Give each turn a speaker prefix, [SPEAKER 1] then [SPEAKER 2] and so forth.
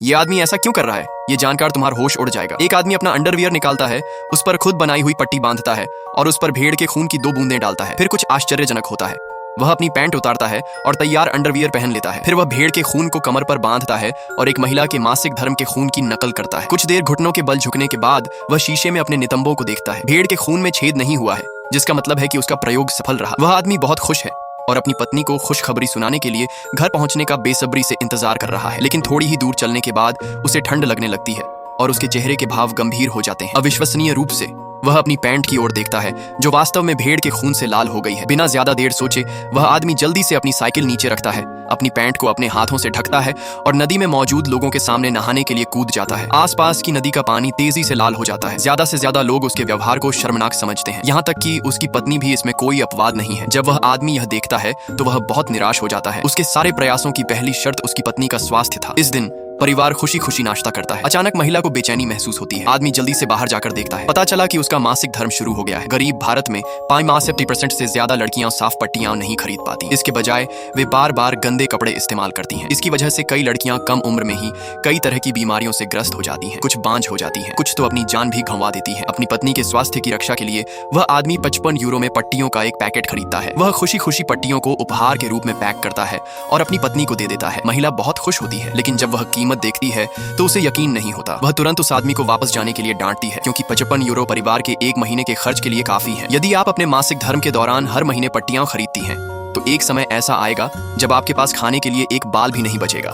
[SPEAKER 1] ये आदमी ऐसा क्यों कर रहा है? ये जानकर तुम्हारा होश उड़ जाएगा। एक आदमी अपना अंडरवियर निकालता है, उस पर खुद बनाई हुई पट्टी बांधता है और उस पर भेड़ के खून की 2 बूंदें डालता है। फिर कुछ आश्चर्यजनक होता है। वह अपनी पैंट उतारता है और तैयार अंडरवियर पहन लेता है। फिर वह भेड़ के खून को कमर पर बांधता है और एक महिला के मासिक धर्म के खून की नकल करता है। कुछ देर घुटनों के बल झुकने के बाद वह शीशे में अपने नितंबों को देखता है। भेड़ के खून में छेद नहीं हुआ है, जिसका मतलब है कि उसका प्रयोग सफल रहा। वह आदमी बहुत खुश है और अपनी पत्नी को खुशखबरी सुनाने के लिए घर पहुंचने का बेसब्री से इंतजार कर रहा है। लेकिन थोड़ी ही दूर चलने के बाद उसे ठंड लगने लगती है और उसके चेहरे के भाव गंभीर हो जाते हैं। अविश्वसनीय रूप से वह अपनी पैंट की ओर देखता है, जो वास्तव में भेड़ के खून से लाल हो गई है। बिना ज्यादा देर सोचे वह आदमी जल्दी से अपनी साइकिल नीचे रखता है, अपनी पैंट को अपने हाथों से ढकता है और नदी में मौजूद लोगों के सामने नहाने के लिए कूद जाता है। आसपास की नदी का पानी तेजी से लाल हो जाता है। ज्यादा से ज्यादा लोग उसके व्यवहार को शर्मनाक समझते हैं, यहाँ तक कि उसकी पत्नी भी इसमें कोई अपवाद नहीं है। जब वह आदमी यह देखता है तो वह बहुत निराश हो जाता है। उसके सारे प्रयासों की पहली शर्त उसकी पत्नी का स्वास्थ्य था। इस दिन परिवार खुशी खुशी नाश्ता करता है। अचानक महिला को बेचैनी महसूस होती है। आदमी जल्दी से बाहर जाकर देखता है। पता चला कि उसका मासिक धर्म शुरू हो गया है। गरीब भारत में 50% से ज्यादा लड़कियां साफ पट्टियां नहीं खरीद पाती। इसके बजाय वे बार बार गंदे कपड़े इस्तेमाल करती हैं। इसकी वजह से कई लड़कियां कम उम्र में ही कई तरह की बीमारियों से ग्रस्त हो जाती हैं। कुछ बांझ हो जाती हैं, कुछ तो अपनी जान भी गंवा देती हैं। अपनी पत्नी के स्वास्थ्य की रक्षा के लिए वह आदमी 55 यूरो में पट्टियों का एक पैकेट खरीदता है। वह खुशी खुशी पट्टियों को उपहार के रूप में पैक करता है और अपनी पत्नी को दे देता है। महिला बहुत खुश होती है, लेकिन जब वह कीमत देखती है तो उसे यकीन नहीं होता। वह तुरंत उस आदमी को वापस जाने के लिए डांटती है, क्योंकि 55 यूरो परिवार के 1 महीने के खर्च के लिए काफी है। यदि आप अपने मासिक धर्म के दौरान हर महीने पट्टियां खरीदती हैं तो एक समय ऐसा आएगा जब आपके पास खाने के लिए एक बाल भी नहीं बचेगा।